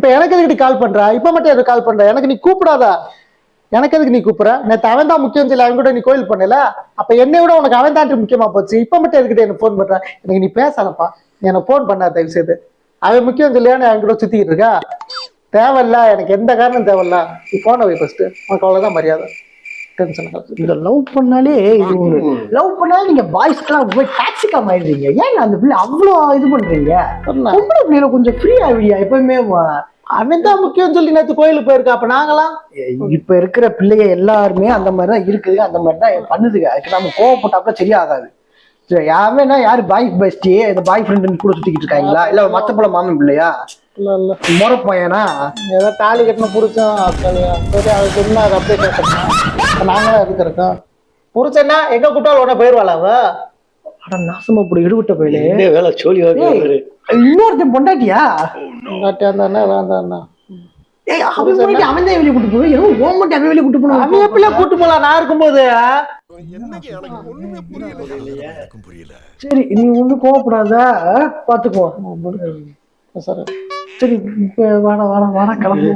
இப்ப எனக்கு எதுக்கு நீ கால் பண்ற? இப்ப மட்டும் எதுக்கு கால் பண்ற? எனக்கு நீ கூப்பிடாதா? எனக்கு எதுக்கு நீ கூப்பிடுற? நேற்று அவன் தான் முக்கியம் சொல்லி அவன் கூட நீ கோயில் பண்ணல. அப்ப என்னை விட உனக்கு அவன் தான் முக்கியமா போச்சு. இப்ப மட்டும் எதுக்கிட்ட எனக்கு போன் பண்ற? எனக்கு நீ பேசலப்பா, எனக்கு போன் பண்ணா தயவு செய்து. அவன் முக்கியம் சொல்லியானு அவன் கூட சுத்திக்கிட்டு இருக்கா. தேவையில்ல, எனக்கு எந்த காரணம் தேவையில்ல. நீ போன வை ஃபர்ஸ்ட். உனக்கு அவ்வளவுதான் மரியாதை. இந்த லவ் பண்ணாலே இது ஒரு லவ் பண்ணாலே நீங்க பாய்ஸ்க்கெல்லாம் போய் டாக்ஸிக்கா மாறிடுறீங்க. ஏங்க அந்த பிள்ளை அவ்வளோ இது பண்றீங்க? பொம்பளை பிள்ளைல கொஞ்சம் ஃப்ரீ ஆகிடியா எப்பயுமே. அவன் தான் முக்கியம் சொல்லி நேற்று கோயிலுக்கு போயிருக்கா. அப்ப நாங்களாம் இப்ப இருக்கிற பிள்ளைங்க எல்லாருமே அந்த மாதிரிதான் இருக்குதுங்க, அந்த மாதிரிதான் பண்ணுதுங்க. அதுக்கு நம்ம கோவப்பட்டாப்ப சரியாகாது. யாருமேனா யாரு பாய் பெஸ்டி இந்த பாய் ஃப்ரெண்ட் கூட சுத்திக்கிட்டு இருக்காங்களா, இல்ல மத்த போல மாமன் பிள்ளையா, இல்ல இல்ல முறை பையனா, ஏதோ தாலி கட்டின புரிச்சோம் சரி அது சொன்னா அது அப்படியே கேட்கணும். நாங்களாம் இருக்கிறோம். புரிச்சேன்னா எங்க கூட்டாலும் உடனே போயிருவாள் அவ. ஆனா நாசமா போய் எடுபட்ட போயிலே வேலை சோழி இன்னொருத்தன் பொண்டாட்டியா? வேண்டாண்ணா வேண்டாண்ணா. அவன் தான் வெளியே கூட்டு போவேன். அவன் வெளியே கூட்டு போன அவன் எப்படிலாம் கூட்டு போலாம்? நான் இருக்கும்போது சரி நீ ஒண்ணும் கோவப்படாத, பாத்துக்கோ. சரி இப்ப வாடா கிளம்பு.